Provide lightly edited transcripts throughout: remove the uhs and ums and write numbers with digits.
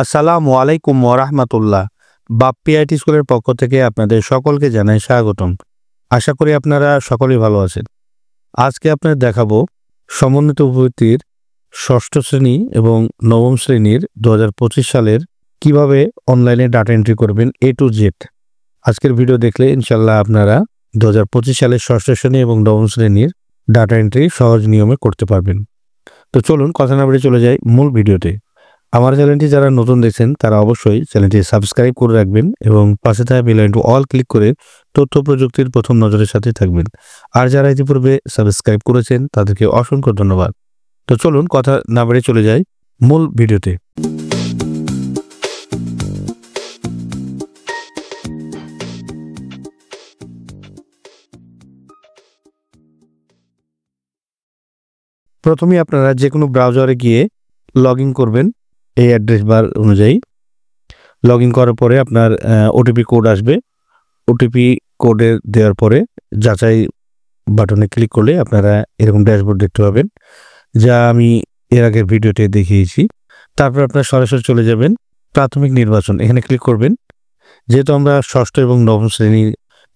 আসসালামু আলাইকুম ওয়া রাহমাতুল্লাহ। বাপ্পি আইটি স্কুলের পক্ষ থেকে আপনাদের সকলকে জানাই স্বাগতম। আশা করি আপনারা সকলেই ভালো আছেন। আজকে আপনাদের দেখাবো সমন্বিত ভর্তির ষষ্ঠ শ্রেণী এবং নবম শ্রেণীর 2025 সালের কিভাবে অনলাইনে ডাটা এন্ট্রি করবেন A to Z। আজকের ভিডিও দেখলে ইনশাল্লাহ আপনারা 2025 সালের ষষ্ঠ শ্রেণী এবং নবম শ্রেণীর ডাটা এন্ট্রি সহজ নিয়মে করতে পারবেন। তো চলুন কথা না বেরিয়ে চলে যাই মূল ভিডিওতে। আমার চ্যানেলটি যারা নতুন দেখছেন তারা অবশ্যই চ্যানেলটি সাবস্ক্রাইব করে রাখবেন এবং পাশে থাকা বেল আইকনটি অল ক্লিক করে তথ্য প্রযুক্তির প্রথম নজরের সাথে থাকবেন। আর যারা ইতিপূর্বে সাবস্ক্রাইব করেছেন তাদেরকে অসংখ্য ধন্যবাদ। তো চলুন কথা না বেরিয়ে চলে যাই মূল ভিডিওতে। প্রথমে আপনারা যে কোনো ব্রাউজারে গিয়ে লগ ইন করবেন। এই অ্যাড্রেস বার অনুযায়ী লগ ইন করার পরে আপনার ওটিপি কোড আসবে। ওটিপি কোডে দেওয়ার পরে যাচাই বাটনে ক্লিক করলে আপনারা এরকম ড্যাশবোর্ড দেখতে পাবেন, যা আমি এর আগের ভিডিওতে দেখিয়েছি। তারপর আপনারা সরাসরি চলে যাবেন প্রাথমিক নির্বাচন, এখানে ক্লিক করবেন। যেহেতু আমরা ষষ্ঠ এবং নবম শ্রেণীর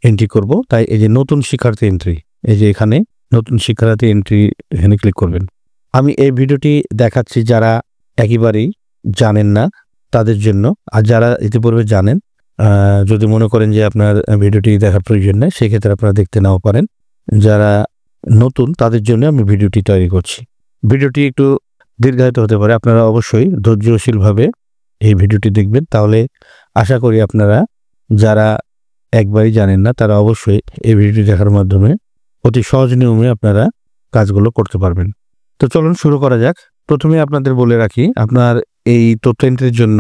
এন্ট্রি করব, তাই এই যে নতুন শিক্ষার্থী এন্ট্রি, এই যে এখানে নতুন শিক্ষার্থী এন্ট্রি এখানে ক্লিক করবেন। আমি এই ভিডিওটি দেখাচ্ছি যারা একেবারেই জানেন না তাদের জন্য, আর যারা ইতিপূর্বে জানেন যদি মনে করেন যে আপনার ভিডিওটি দেখার প্রয়োজন নেই, সেক্ষেত্রে আপনারা দেখতে নাও পারেন। যারা নতুন তাদের জন্য আমি ভিডিওটি তৈরি করছি। ভিডিওটি একটু দীর্ঘায়িত হতে পারে, আপনারা অবশ্যই ধৈর্যশীলভাবে এই ভিডিওটি দেখবেন, তাহলে আশা করি আপনারা যারা একবারই জানেন না তারা অবশ্যই এই ভিডিওটি দেখার মাধ্যমে অতি সহজ নিয়মে আপনারা কাজগুলো করতে পারবেন। তো চলুন শুরু করা যাক। প্রথমে আপনাদের বলে রাখি, আপনার এই তথ্য এন্ট্রির জন্য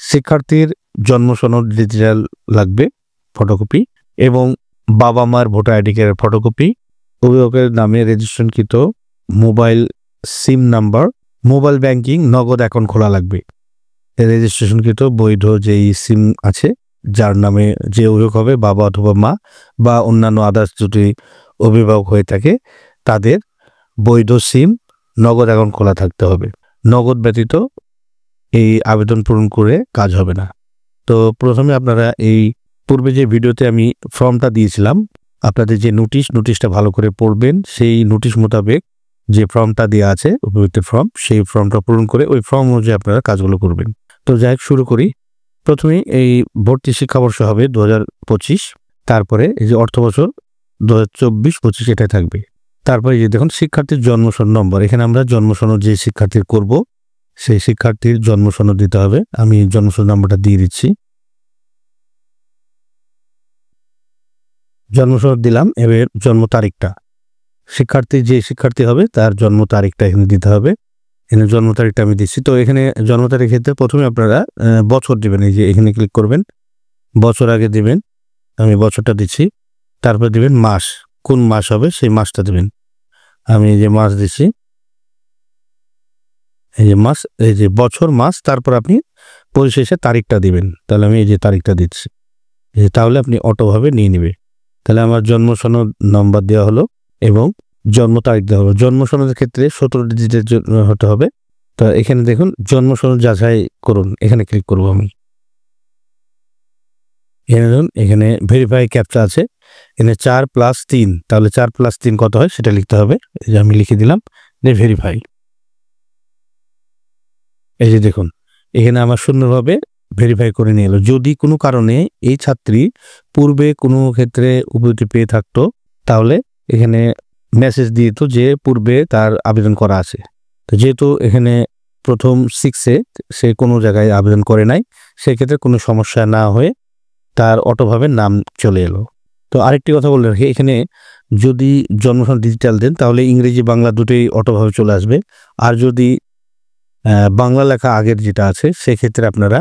শিক্ষার্থীর জন্ম সনদ ডিজিটাল লাগবে ফটোকপি, এবং বাবা মার ভোটার আইডি কার্ডের ফটোকপি, অভিভাবকের নামে রেজিস্ট্রেশনকৃত mobile sim number, mobile banking Nagad account খোলা লাগবে। রেজিস্ট্রেশনকৃত বৈধ যেই সিম আছে, যার নামে যে অভিভাবক হবে বাবা অথবা মা বা অন্যান্য আদার্স যদি অভিভাবক হয়ে থাকে, তাদের বৈধ সিম নগদ অ্যাকাউন্ট খোলা থাকতে হবে। নগদ ব্যতীত এই আবেদন পূরণ করে কাজ হবে না। তো প্রথমে আপনারা এই পূর্বে যে ভিডিওতে আমি ফর্মটা দিয়েছিলাম, আপনাদের যে নোটিশটা ভালো করে পড়বেন। সেই নোটিশ মোতাবেক যে ফর্মটা দেওয়া আছে উপযুক্ত ফর্ম, সেই ফর্মটা পূরণ করে ওই ফর্ম অনুযায়ী আপনারা কাজগুলো করবেন। তো যাই হোক, শুরু করি। প্রথমে এই ভর্তি শিক্ষাবর্ষ হবে 2025, তারপরে এই যে অর্থ বছর 2024-25 এটাই থাকবে। তারপরে এই যে দেখুন শিক্ষার্থীর জন্ম সনদ নম্বর, এখানে আমরা জন্ম সনদ যে শিক্ষার্থীর করব সেই শিক্ষার্থীর জন্ম সনদ দিতে হবে। আমি জন্ম সনদ নাম্বারটা দিয়ে দিচ্ছি। জন্ম সনদ দিলাম। এবার জন্ম তারিখটা, শিক্ষার্থী যে শিক্ষার্থী হবে তার জন্ম তারিখটা এখানে দিতে হবে। এখানে জন্ম তারিখটা আমি দিচ্ছি। তো এখানে জন্ম তারিখ ক্ষেত্রে প্রথমে আপনারা বছর দিবেন, এই যে এখানে ক্লিক করবেন, বছর আগে দিবেন। আমি বছরটা দিচ্ছি। তারপর দিবেন মাস, কোন মাস হবে সেই মাসটা দিবেন। আমি এই যে মাস দিচ্ছি, এই যে মাস, এই যে বছর মাস, তারপর আপনি পরিশেষে তারিখটা দিবেন। তাহলে আমি এই যে তারিখটা দিচ্ছি, তাহলে আপনি অটোভাবে নিয়ে নেবে। তাহলে আমার জন্ম সনদ নম্বর দেওয়া হলো এবং জন্ম তারিখ দেওয়া হলো। জন্ম সনদের ক্ষেত্রে 17 ডিজিটের হতে হবে। তো এখানে দেখুন জন্ম সনদ যাচাই করুন, এখানে ক্লিক করব আমি। এখানে ধরুন এখানে ভেরিফাই ক্যাপচা আছে, এখানে 4+3, তাহলে 4+3 কত হয় সেটা লিখতে হবে। এই যে আমি লিখে দিলাম, ভেরিফাই। এই যে দেখুন এখানে আমার সুন্দরভাবে ভেরিফাই করে নিয়ে এলো। যদি কোনো কারণে এই ছাত্রী পূর্বে কোনো ক্ষেত্রে উপস্থিতি পেয়ে থাকতো, তাহলে এখানে মেসেজ দিয়ে দিত যে পূর্বে তার আবেদন করা আছে। তো যেহেতু এখানে প্রথম 6-এ সে কোনো জায়গায় আবেদন করে নাই, সেক্ষেত্রে কোনো সমস্যা না হয়ে তার অটোভাবে নাম চলে এলো। তো আরেকটি কথা বলে রাখি, এখানে যদি জন্ম সনদ ডিজিটাল দেন তাহলে ইংরেজি বাংলা দুটোই অটোভাবে চলে আসবে। আর যদি বাংলা লেখা আগের যেটা আছে সেক্ষেত্রে আপনারা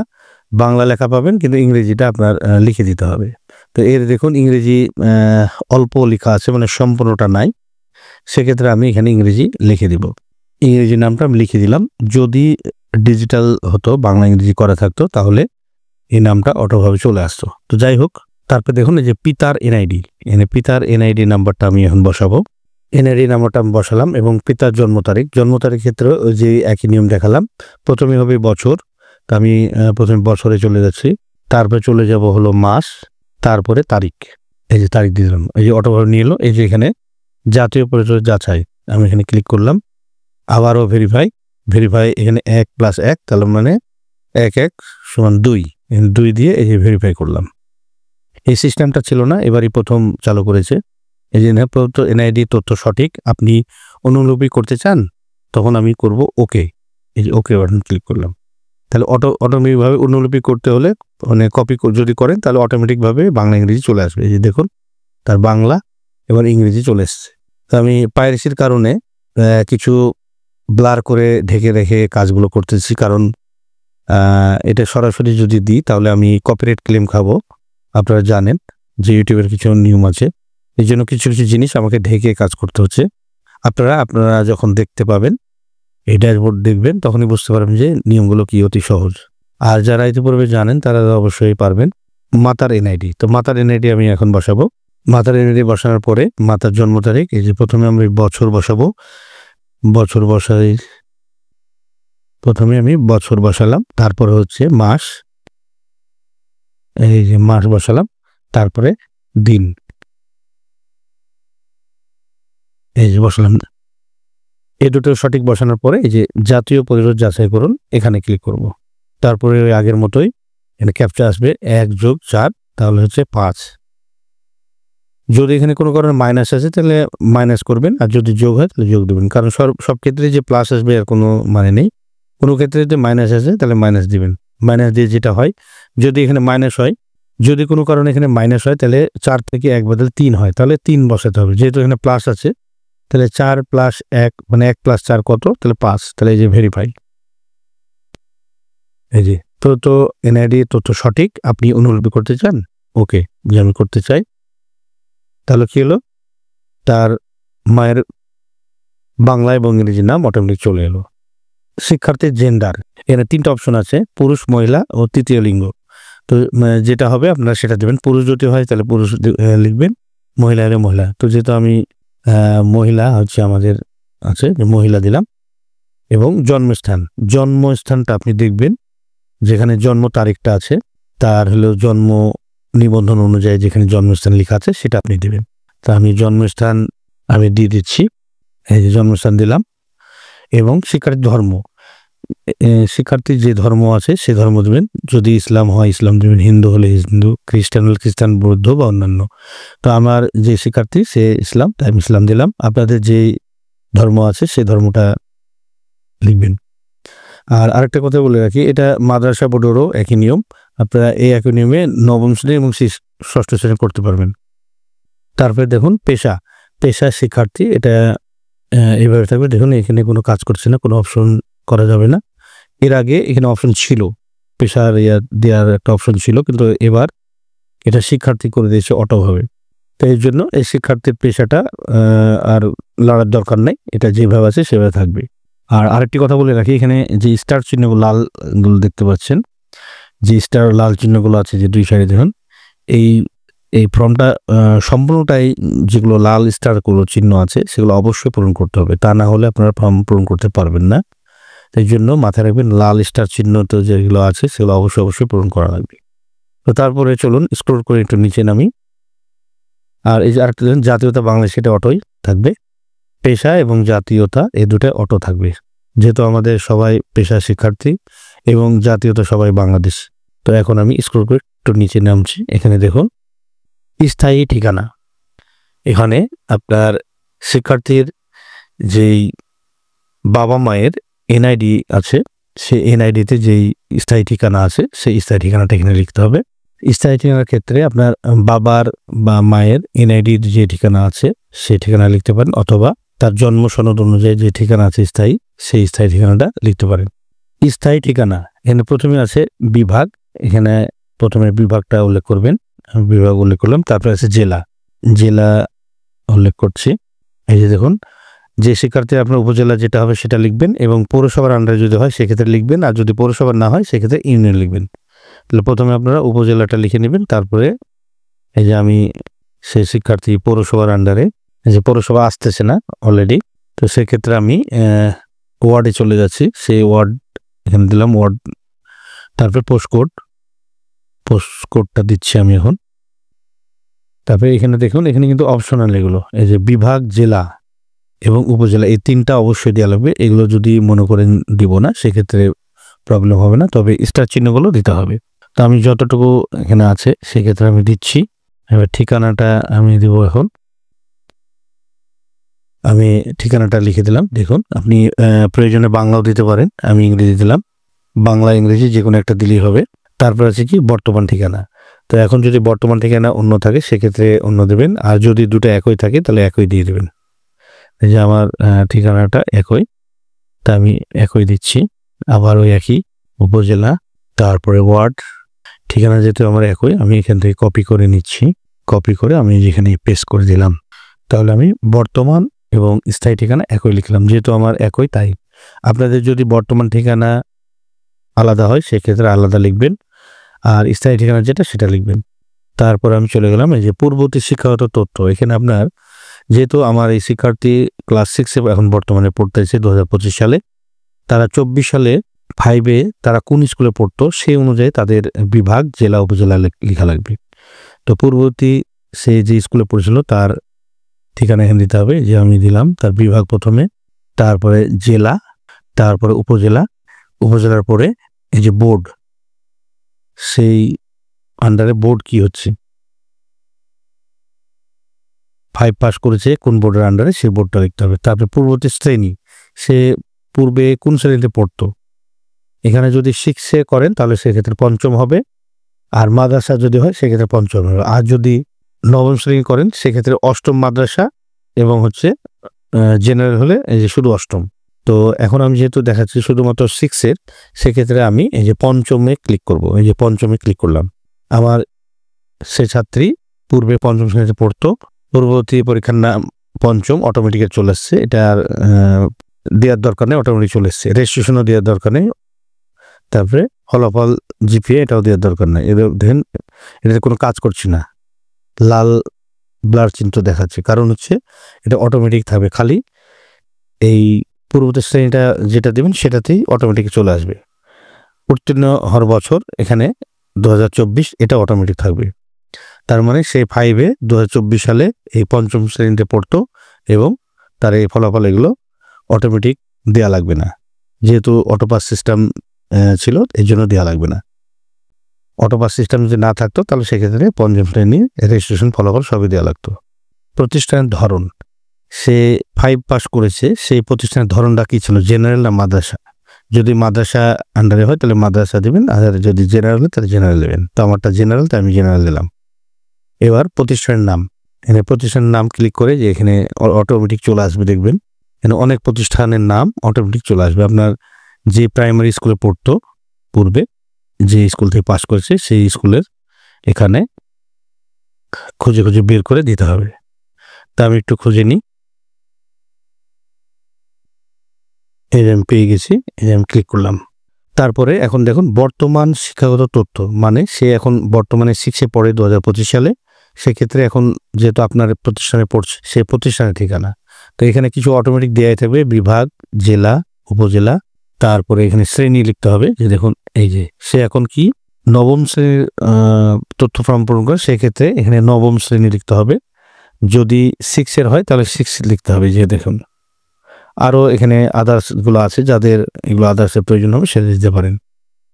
বাংলা লেখা পাবেন, কিন্তু ইংরেজিটা আপনার লিখে দিতে হবে। তো এর দেখুন ইংরেজি অল্প লেখা আছে, মানে সম্পূর্ণটা নাই। সেক্ষেত্রে আমি এখানে ইংরেজি লিখে দিব। ইংরেজি নামটা আমি লিখে দিলাম। যদি ডিজিটাল হতো, বাংলা ইংরেজি করা থাকতো, তাহলে এই নামটা অটোভাবে চলে আসতো। তো যাই হোক, তারপরে দেখুন এই যে পিতার এনআইডি, এখানে পিতার এনআইডি নাম্বারটা আমি এখন বসাবো। এনআইডি নাম্বারটা আমি বসালাম এবং পিতার জন্ম তারিখ ক্ষেত্রে ওই যে একই নিয়ম দেখালাম। প্রথমে হবে বছর, তো আমি প্রথমে বছরে চলে যাচ্ছি, তারপরে চলে যাব হলো মাস, তারপরে তারিখ। এই যে তারিখ দিয়ে দিলাম, এই যে অটোভাবে নিয়ে এলো। এই যে এখানে জাতীয় পরিচয় যাচাই, আমি এখানে ক্লিক করলাম। আবারও ভেরিফাই, এখানে 1+1 তাহলে মানে 1 = 2, 2 দিয়ে এই যে ভেরিফাই করলাম। এই সিস্টেমটা ছিল না, এবারই প্রথম চালু করেছে। এই যে প্রদত্ত এনআইডি তথ্য সঠিক, আপনি অনুলিপি করতে চান, তখন আমি করব ওকে। এই যে ওকে বাটন ক্লিক করলাম। তাহলে অটোমেটিকভাবে অনুলিপি করতে হলে মানে কপি যদি করেন তাহলে অটোমেটিকভাবে বাংলা ইংরেজি চলে আসবে। এই যে দেখুন তার বাংলা এবার ইংরেজি চলে এসছে। তো আমি পাইরেসির কারণে কিছু ব্লার করে ঢেকে রেখে কাজগুলো করতেছি, কারণ এটা সরাসরি যদি দিই তাহলে আমি কপিরাইট ক্লেম খাবো। আপনারা জানেন যে ইউটিউবের কিছু নিয়ম আছে, এই জন্য কিছু কিছু জিনিস আমাকে ঢেকে কাজ করতে হচ্ছে। আপনারা যখন দেখতে পাবেন, এই ড্যাশবোর্ড দেখবেন, তখনই বুঝতে পারবেন যে নিয়মগুলো কি অতি সহজ। আর যারা ইতিপূর্বে জানেন তারা অবশ্যই পারবেন। মাতার এনআইডি, তো মাতার এনআইডি আমি এখন বসাবো। মাতার এনআইডি বসানোর পরে মাতার জন্ম তারিখ, এই যে প্রথমে আমি বছর বসাবো। প্রথমে আমি বছর বসালাম, তারপরে হচ্ছে মাস, এই যে মাস বসালাম, তারপরে দিন, এই যে বসালাম। এই দুটো সঠিক বসানোর পরে এই যে জাতীয় পরিচয় যাচাই করুন, এখানে ক্লিক করব। তারপরে ওই আগের মতোই এখানে ক্যাপচা আসবে 1+4 তাহলে হচ্ছে 5। যদি এখানে কোনো কারণে মাইনাস আসে তাহলে মাইনাস করবেন, আর যদি যোগ হয় তাহলে যোগ দেবেন, কারণ সব ক্ষেত্রে যে প্লাস আসবে আর কোনো মানে নেই। কোনো ক্ষেত্রে যদি মাইনাস আসে তাহলে মাইনাস দিবেন। মাইনাস দিয়ে যেটা হয়, যদি এখানে মাইনাস হয়, যদি কোনো কারণে এখানে মাইনাস হয় তাহলে 4 থেকে 1 বদলে 3 হয়, তাহলে 3 বসাতে হবে। যেহেতু এখানে প্লাস আছে তাহলে 4+1 মানে 1+4 কত, তাহলে 5। তাহলে এই যে ভেরিফাই, এই যে তো এনআইডি তথ্য সঠিক, আপনি অনুলিপি করতে চান, ওকে যে আমি করতে চাই। তাহলে কি হলো, তার মায়ের বাংলা এবং ইংরেজি নাম অটোমেটিক চলে এলো। শিক্ষার্থীর জেন্ডার, এখানে 3টা অপশন আছে, পুরুষ, মহিলা ও তৃতীয় লিঙ্গ। তো যেটা হবে আপনারা সেটা দেবেন। পুরুষ যদি হয় তাহলে পুরুষ লিখবেন, মহিলা হলে মহিলা। তো যেহেতু আমি মহিলা হচ্ছে আমাদের আছে, মহিলা দিলাম। এবং জন্মস্থানটা আপনি দেখবেন, যেখানে জন্ম তারিখটা আছে তার হলো জন্ম নিবন্ধন অনুযায়ী যেখানে জন্মস্থান লেখা আছে সেটা আপনি দেবেন। তা আমি জন্মস্থান আমি দিয়ে দিচ্ছি, এই যে জন্মস্থান দিলাম। এবং শিক্ষার্থীর ধর্ম, শিক্ষার্থীর যে ধর্ম আছে সে ধর্ম দেবেন। যদি ইসলাম হয় ইসলাম দেবেন, হিন্দু হলে হিন্দু, খ্রিস্টান হলে খ্রিস্টান, বৌদ্ধ বা অন্যান্য। তো আমার যে শিক্ষার্থী সে ইসলাম, তাই আমি ইসলাম দিলাম। আপনাদের যে ধর্ম আছে সেই ধর্মটা লিখবেন। আর আরেকটা কথা বলে রাখি, এটা মাদ্রাসা বোর্ডেরও একই নিয়ম। আপনারা এই একই নিয়মে নবম শ্রেণী এবং ষষ্ঠ শ্রেণী করতে পারবেন। তারপরে দেখুন পেশা শিক্ষার্থী, এটা এইভাবে থাকবে। দেখুন এখানে কোনো কাজ করছে না, কোনো অপশন করা যাবে না। এর আগে এখানে অপশন ছিল, পেশার দেওয়ার একটা অপশন ছিল, কিন্তু এবার এটা শিক্ষার্থী করে দিয়েছে অটোভাবে। তো এই জন্য এই শিক্ষার্থীর পেশাটা আর লড়ার দরকার নেই, এটা যেভাবে আছে সেভাবে থাকবে। আর আরেকটি কথা বলে রাখি, এখানে যে স্টার চিহ্নগুলো লালগুলো দেখতে পাচ্ছেন, যে স্টার লাল চিহ্নগুলো আছে যে 2 সাইডে দেখুন, এই ফর্মটা সম্পূর্ণটাই যেগুলো লাল স্টারগুলো চিহ্ন আছে সেগুলো অবশ্যই পূরণ করতে হবে, তা না হলে আপনারা ফর্ম পূরণ করতে পারবেন না। তাই জন্য মাথায় রাখবেন লাল স্টার চিহ্ন তো যেগুলো আছে সেগুলো অবশ্যই পূরণ করা লাগবে। তো তারপরে চলুন স্ক্রল করে একটু নিচে নামি। আর এই যে আরেকটা দেখুন জাতীয়তা বাংলাদেশ, সেটা অটোই থাকবে। পেশা এবং জাতীয়তা এই দুটাই অটো থাকবে, যেহেতু আমাদের সবাই পেশা শিক্ষার্থী এবং জাতীয়তা সবাই বাংলাদেশ। তো এখন আমি স্ক্রল করে একটু নিচে নামছি। এখানে দেখুন স্থায়ী ঠিকানা, এখানে আপনার শিক্ষার্থীর যেই বাবা মায়ের এনআইডি আছে সেই এনআইডিতে যেই স্থায়ী ঠিকানা আছে সেই স্থায়ী ঠিকানাটা এখানে লিখতে হবে। স্থায়ী ঠিকানার ক্ষেত্রে আপনার বাবার বা মায়ের এনআইডির যে ঠিকানা আছে সেই ঠিকানা লিখতে পারেন, অথবা তার জন্ম সনদ অনুযায়ী যে ঠিকানা আছে স্থায়ী, সেই স্থায়ী ঠিকানাটা লিখতে পারেন। স্থায়ী ঠিকানা এখানে প্রথমে আছে বিভাগ, এখানে প্রথমে বিভাগটা উল্লেখ করবেন, বিভাগ উল্লেখ করলাম। তারপরে আছে জেলা উল্লেখ করছি। এই যে দেখুন, যে শিক্ষার্থী আপনার উপজেলা যেটা হবে সেটা লিখবেন, এবং পৌরসভার আন্ডারে যদি হয় সেক্ষেত্রে লিখবেন, আর যদি পৌরসভার না হয় সেক্ষেত্রে ইউনিয়ন লিখবেন। তাহলে প্রথমে আপনারা উপজেলাটা লিখে নেবেন, তারপরে এই যে আমি সেই শিক্ষার্থী পৌরসভার আন্ডারে, এই যে পৌরসভা আসতেছে না অলরেডি, তো সেক্ষেত্রে আমি ওয়ার্ডে চলে যাচ্ছি। সেই ওয়ার্ড এখানে দিলাম, ওয়ার্ড তারপরে পোস্টকোডটা দিচ্ছি আমি এখন। তারপরে এখানে দেখুন, এখানে কিন্তু অপশনাল এগুলো, এই যে বিভাগ, জেলা এবং উপজেলা, এই 3টা অবশ্যই দেওয়া লাগবে। এগুলো যদি মনে করেন দিব না, সেক্ষেত্রে প্রবলেম হবে না, তবে স্টার চিহ্নগুলো দিতে হবে। তো আমি যতটুকু এখানে আছে সেক্ষেত্রে আমি দিচ্ছি। এবার ঠিকানাটা আমি দিব। এখন আমি ঠিকানাটা লিখে দিলাম। দেখুন, আপনি প্রয়োজনে বাংলাও দিতে পারেন, আমি ইংরেজি দিলাম। বাংলা ইংরেজি যে কোনো একটা দিলেই হবে। তারপর আছে কি বর্তমান ঠিকানা। তো এখন যদি বর্তমান ঠিকানা অন্য থাকে সেক্ষেত্রে অন্য দেবেন, আর যদি দুটো একই থাকে তাহলে একই দিয়ে দেবেন। এই যে আমার ঠিকানাটা একই, তা আমি একই দিচ্ছি। আবার ওই একই উপজেলা, তারপরে ওয়ার্ড, ঠিকানা যেহেতু আমার একই, আমি এখান থেকে কপি করে নিচ্ছি। কপি করে আমি যেখানে পেস্ট করে দিলাম। তাহলে আমি বর্তমান এবং স্থায়ী ঠিকানা একই লিখলাম, যেহেতু আমার একই তাই। আপনাদের যদি বর্তমান ঠিকানা আলাদা হয় সেক্ষেত্রে আলাদা লিখবেন, আর স্থায়ী ঠিকানা যেটা সেটা লিখবেন। তারপর আমি চলে গেলাম এই যে পূর্ববর্তী শিক্ষাগত তথ্য। এখানে আপনার, যেহেতু আমার এই শিক্ষার্থী ক্লাস 6-এ এখন বর্তমানে পড়তেছে 2025 সালে, তারা 24 সালে 5-এ তারা কোন স্কুলে পড়তো সেই অনুযায়ী তাদের বিভাগ, জেলা, উপজেলা লেখা লাগবে। তো পূর্ববর্তী সে যে স্কুলে পড়েছিল তার ঠিকানা এখানে দিতে হবে, যে আমি দিলাম তার বিভাগ প্রথমে, তারপরে জেলা, তারপরে উপজেলা, উপজেলার পরে এই যে বোর্ড, সেই আন্ডারে বোর্ড কি হচ্ছে, 5 পাস করেছে কোন বোর্ডের আন্ডারে সেই বোর্ডটা লিখতে হবে। তারপরে পূর্ববর্তী শ্রেণী, সে পূর্বে কোন শ্রেণীতে পড়তো। এখানে যদি 6-এ করেন তাহলে সেক্ষেত্রে 5ম হবে, আর মাদ্রাসা যদি হয় সেক্ষেত্রে 5ম হবে। আর যদি 9ম শ্রেণী করেন সেক্ষেত্রে 8ম মাদ্রাসা, এবং হচ্ছে জেনারেল হলে এই যে শুধু 8ম। তো এখন আমি যেহেতু দেখাচ্ছি শুধুমাত্র 6-এর, সেক্ষেত্রে আমি এই যে 5মে ক্লিক করব। এই যে 5মে ক্লিক করলাম। আমার সে ছাত্রী পূর্বে 5ম শ্রেণীতে পড়তো, পূর্ববর্তী পরীক্ষার নাম 5ম অটোমেটিকে চলে আসছে, এটা আর দেওয়ার দরকার নেই, অটোমেটিক চলে এসছে। রেজিস্ট্রেশনও দেওয়ার দরকার নেই, তারপরে ফলাফল জিপিএ এটাও দেওয়ার দরকার নেই। এদের দেখেন এটাতে কোনো কাজ করছি না, লাল ব্লার চিহ্ন দেখাচ্ছে, কারণ হচ্ছে এটা অটোমেটিক থাকবে। খালি এই পূর্ববর্তী শ্রেণীটা যেটা দেবেন সেটাতেই অটোমেটিক চলে আসবে। উত্তীর্ণ হওয়ার বছর এখানে 2024, এটা অটোমেটিক থাকবে। তার মানে সে 5-এ 2024 সালে এই 5ম শ্রেণীতে পড়তো, এবং তার এই ফলাফল এগুলো অটোমেটিক দেওয়া লাগবে না, যেহেতু অটোপাস সিস্টেম ছিল এই জন্য দেওয়া লাগবে না। অটোপাস সিস্টেম যদি না থাকতো তাহলে সেক্ষেত্রে 5ম শ্রেণী রেজিস্ট্রেশন ফলাফল সবই দেওয়া লাগতো। প্রতিষ্ঠানের ধরন, সে 5 পাস করেছে, সেই প্রতিষ্ঠানের ধরনটা কী ছিল, জেনারেল না মাদ্রাসা। যদি মাদ্রাসা আন্ডারে হয় তাহলে মাদ্রাসা দেবেন, আর যদি জেনারেল হয় তাহলে জেনারেল দেবেন। তো আমারটা জেনারেল, তাই আমি জেনারেল দিলাম। এবার প্রতিষ্ঠানের নাম, এখানে প্রতিষ্ঠানের নাম ক্লিক করে যে এখানে অটোমেটিক চলে আসবে, দেখবেন এখানে অনেক প্রতিষ্ঠানের নাম অটোমেটিক চলে আসবে। আপনার যে প্রাইমারি স্কুলে পড়তো পূর্বে, যে স্কুল থেকে পাস করেছে সেই স্কুলের এখানে খুঁজে খুঁজে বের করে দিতে হবে। তা আমি একটু খুঁজে নিই। এই যে আমি পেয়ে গেছি, এই যে আমি ক্লিক করলাম। তারপরে এখন দেখুন বর্তমান শিক্ষাগত তথ্য, মানে সে এখন বর্তমানে 6-এ পড়ে 2025 সালে, সেক্ষেত্রে এখন যেহেতু আপনার প্রতিষ্ঠানে পড়ছে সেই প্রতিষ্ঠানের ঠিকানা, তো এখানে কিছু অটোমেটিক দেওয়াই থাকবে, বিভাগ, জেলা, উপজেলা, তারপরে এখানে শ্রেণী লিখতে হবে। যে দেখুন এই যে সে এখন কি 9ম শ্রেণীর তথ্য ফর্ম পূরণ করে, সেক্ষেত্রে এখানে 9ম শ্রেণী লিখতে হবে। যদি 6-এর হয় তাহলে 6 লিখতে হবে। যে দেখুন আরও এখানে আদার্সগুলো আছে, যাদের এগুলো আদার্সের প্রয়োজন হবে সেটা দিতে পারেন।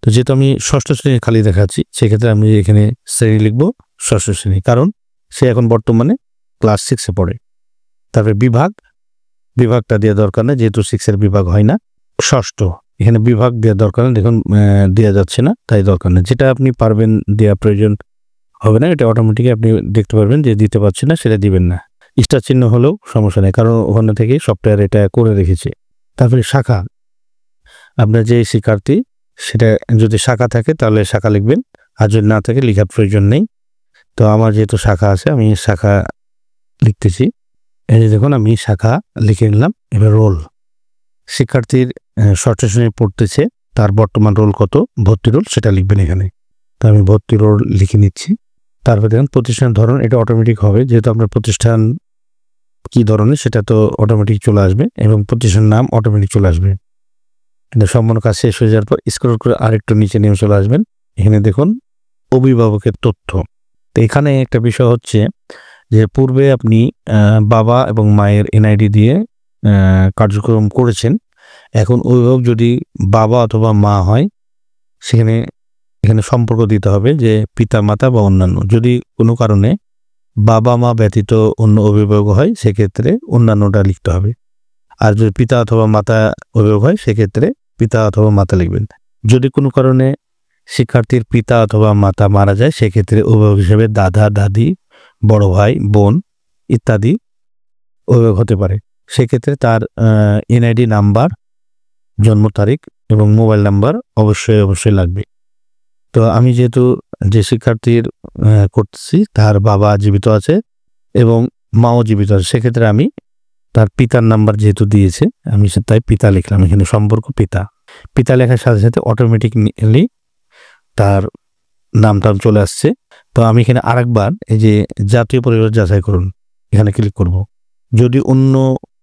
তো যেহেতু আমি 6ষ্ঠ শ্রেণী খালি দেখাচ্ছি, সেক্ষেত্রে আমি এখানে শ্রেণী লিখব 6ষ্ঠ শ্রেণী, কারণ সে এখন বর্তমানে ক্লাস 6-এ পড়ে। তারপরে বিভাগটা দেওয়া দরকার না, যেহেতু 6-এর বিভাগ হয় না। 6ষ্ঠ, এখানে বিভাগ দেওয়া দরকার না, দেখুন দেওয়া যাচ্ছে না, তাই দরকার না। যেটা আপনি পারবেন দেওয়া প্রয়োজন হবে না, এটা অটোমেটিক আপনি দেখতে পারবেন যে দিতে পারছেন না, সেটা দিবেন না। স্টার চিহ্ন হলেও সমস্যা নেই, কারণ ওখানে থেকে সফটওয়্যার এটা করে রেখেছে। তারপরে শাখা, আপনার যে শিক্ষার্থী সেটা যদি শাখা থাকে তাহলে শাখা লিখবেন, আর যদি না থাকে লেখার প্রয়োজন নেই। তো আমার যেহেতু শাখা আছে আমি শাখা লিখতেছি। এই যে দেখুন আমি শাখা লিখে নিলাম। এবার রোল, শিক্ষার্থীর 6ষ্ঠ শ্রেণী পড়তেছে, তার বর্তমান রোল কত, ভর্তি রোল, সেটা লিখবেন এখানে। তো আমি ভর্তি রোল লিখে নিচ্ছি। তারপরে দেখুন প্রতিষ্ঠানের ধরন, এটা অটোমেটিক হবে, যেহেতু আপনার প্রতিষ্ঠান কি ধরনের সেটা তো অটোমেটিক চলে আসবে, এবং প্রতিষ্ঠানের নাম অটোমেটিক চলে আসবে। সম্পূর্ণ কাজ শেষ হয়ে যাওয়ার পর স্ক্রল করে আরেকটু নিচে নেমে চলে আসবেন। এখানে দেখুন অভিভাবকের তথ্য। তো এখানে একটা বিষয় হচ্ছে যে পূর্বে আপনি বাবা এবং মায়ের এনআইডি দিয়ে কার্যক্রম করেছেন। এখন অভিভাবক যদি বাবা অথবা মা হয়, এখানে সম্পর্ক দিতে হবে যে পিতা মাতা বা অন্যান্য। যদি কোনো কারণে বাবা মা ব্যতীত অন্য অভিভাবক হয়, সেক্ষেত্রে অন্যান্যটা লিখতে হবে। আর যদি পিতা অথবা মাতা অভিভাবক হয়, সেক্ষেত্রে পিতা অথবা মাতা লিখবেন। যদি কোনো কারণে শিক্ষার্থীর পিতা অথবা মাতা মারা যায়, সেক্ষেত্রে অভিভাবক হিসেবে দাদা দাদি, বড় ভাই বোন ইত্যাদি অভিভাবক হতে পারে। সেক্ষেত্রে তার এনআইডি নাম্বার, জন্ম তারিখ এবং মোবাইল নাম্বার অবশ্যই লাগবে। তো আমি যেহেতু যে শিক্ষার্থীর করতেছি তার বাবা জীবিত আছে এবং মাও জীবিত আছে, সেক্ষেত্রে আমি তার পিতার নাম্বার যেহেতু দিয়েছে, আমি তাই পিতা লিখলাম। এখানে সম্পর্ক পিতা লেখার সাথে সাথে অটোমেটিকলি তার নামটা চলে আসছে। তো আমি এখানে আরেকবার এই যে জাতীয় পরিবার যাচাই করুন এখানে ক্লিক করব। যদি অন্য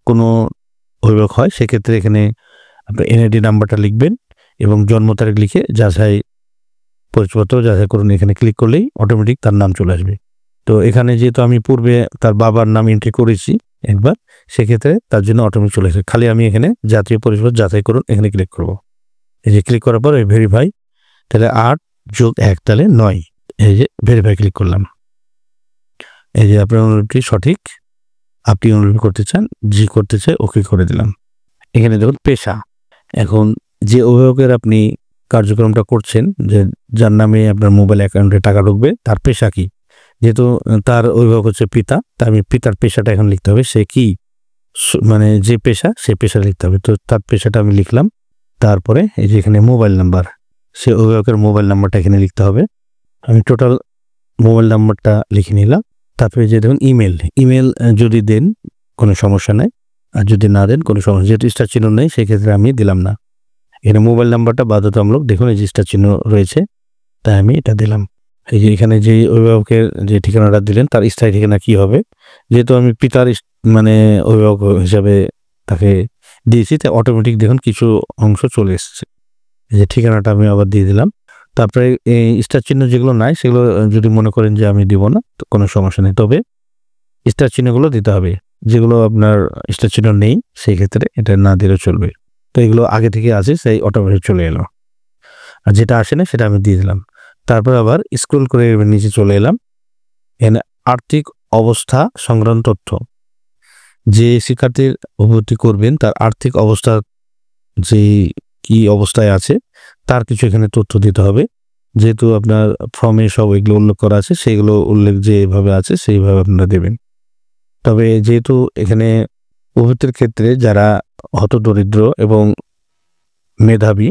কোনো অভিভাবক হয়, সেক্ষেত্রে এখানে আপনার এনআইডি নাম্বারটা লিখবেন এবং জন্ম তারিখ লিখে পরিচয়পত্র যাচাই করুন এখানে ক্লিক করলেই অটোমেটিক তার নাম চলে আসবে। তো এখানে যেহেতু আমি পূর্বে তার বাবার নাম এন্ট্রি করেছি একবার, সেক্ষেত্রে তার জন্য অটোমেটিক চলে আসবে। খালি আমি এখানে জাতীয় পরিচয় যাচাই করুন এখানে ক্লিক করব। এই যে ক্লিক করার পর ভেরিফাই, তাহলে 8+1 তাহলে 9, এই যে ভেরিফাই ক্লিক করলাম। এই যে আপনার অনুরোধটি সঠিক, আপনি অনুরোধ করতে চান, জি করতে চাই, ওকে করে দিলাম। এখানে দেখুন পেশা। এখন যে অভিভাবকের আপনি কার্যক্রমটা করছেন, যে যার নামে আপনার মোবাইল অ্যাকাউন্টে টাকা ঢুকবে, তার পেশা কি? যেহেতু তার অভিভাবক হচ্ছে পিতা, তা আমি পিতার পেশাটা এখন লিখতে হবে। সে কি মানে যে পেশা, সে পেশা লিখতে হবে। তো তার পেশাটা আমি লিখলাম। তারপরে এই যে এখানে মোবাইল নাম্বার, সে অভিভাবকের মোবাইল নাম্বারটা এখানে লিখতে হবে। আমি টোটাল মোবাইল নাম্বারটা লিখে নিলাম। তারপরে যে দেখুন ইমেল যদি দেন কোনো সমস্যা নেই, আর যদি না দেন কোনো সমস্যা, যেহেতু স্টার চিহ্ন নেই সেক্ষেত্রে আমি দিলাম না। এখানে মোবাইল নাম্বারটা বাধ্যতামূলক, দেখুন এই যে স্টার চিহ্ন রয়েছে, তাই আমি এটা দিলাম। এই যে এখানে যে অভিভাবকের যে ঠিকানাটা দিলেন তার স্থায়ী ঠিকানা কি হবে, যেহেতু আমি পিতার মানে অভিভাবক হিসাবে তাকে দিয়েছি, তাই অটোমেটিক দেখুন কিছু অংশ চলে এসেছে। এই যে ঠিকানাটা আমি আবার দিয়ে দিলাম। তারপরে এই স্টার চিহ্ন যেগুলো নাই, সেগুলো যদি মনে করেন যে আমি দিব না, তো কোনো সমস্যা নেই, তবে স্টার চিহ্নগুলো দিতে হবে। যেগুলো আপনার স্টার চিহ্ন নেই, সেই ক্ষেত্রে এটা না দিলেও চলবে। তো এগুলো আগে থেকে আছে, সেই অটোমেটিক চলে এলো। আর যেটা আসে না সেটা আমি দিয়ে দিলাম। তারপর আবার স্ক্রল করে নিচে চলে এলাম। এখানে আর্থিক অবস্থা সংক্রান্ত তথ্য, যে শিক্ষার্থীর ভর্তি করবেন তার আর্থিক অবস্থা যে কি অবস্থায় আছে তার কিছু এখানে তথ্য দিতে হবে। যেহেতু আপনার ফর্মে সব এগুলো উল্লেখ করা আছে, সেইগুলো উল্লেখ যেভাবে আছে সেইভাবে আপনারা দেবেন। তবে যেহেতু এখানে ভর্তির ক্ষেত্রে যারা হতদরিদ্র এবং মেধাবী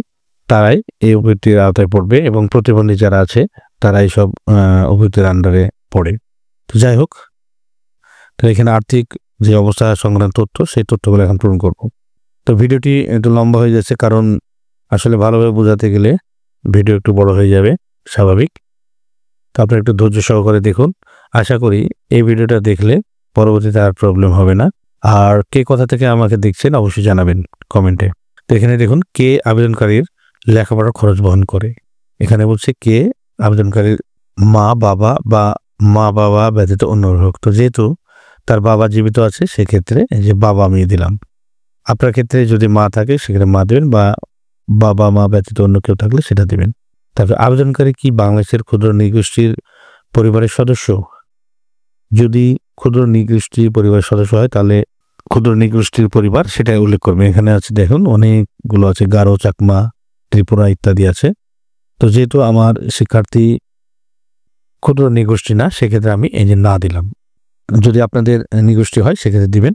তারাই এই ভর্তির আওতায় পড়বে, এবং প্রতিবন্ধী যারা আছে তারা এইসব ভর্তির আন্ডারে পড়ে। তো যাই হোক, তো এখানে আর্থিক যে অবস্থা সংক্রান্ত তথ্য, সেই তথ্যগুলো এখন পূরণ করব। তো ভিডিওটি একটু লম্বা হয়ে যাচ্ছে, কারণ আসলে ভালোভাবে বোঝাতে গেলে ভিডিও একটু বড় হয়ে যাবে, স্বাভাবিক। তো আপনারা একটু ধৈর্য সহকারে দেখুন। আশা করি এই ভিডিওটা দেখলে পরবর্তীতে আর প্রবলেম হবে না। আর কে কোথা থেকে আমাকে দেখছেন অবশ্যই জানাবেন কমেন্টে। তো এখানে দেখুন কে আবেদনকারীর লেখাপড়ার খরচ বহন করে। এখানে বলছে কে আবেদনকারীর মা বাবা বা মা বাবা ব্যতীত অন্য অভিভাবক। তো যেহেতু তার বাবা জীবিত আছে, সেক্ষেত্রে এই যে বাবা আমি দিলাম। আপনার ক্ষেত্রে যদি মা থাকে সেক্ষেত্রে মা দেবেন, বা বাবা মা ব্যতীত অন্য কেউ থাকলে সেটা দেবেন। তারপরে আবেদনকারী কি বাংলাদেশের ক্ষুদ্র নৃগোষ্ঠীর পরিবারের সদস্য? যদি ক্ষুদ্র নৃগোষ্ঠী পরিবারের সদস্য হয়, তাহলে ক্ষুদ্র নৃগোষ্ঠীর পরিবার সেটাই উল্লেখ করবে। এখানে আছে দেখুন অনেকগুলো আছে, গারো, চাকমা, ত্রিপুরা ইত্যাদি আছে। তো যেহেতু আমার শিক্ষার্থী ক্ষুদ্র নৃগোষ্ঠী না, সেক্ষেত্রে আমি এই যে না দিলাম। যদি আপনাদের নৃগোষ্ঠী হয় সেক্ষেত্রে দিবেন।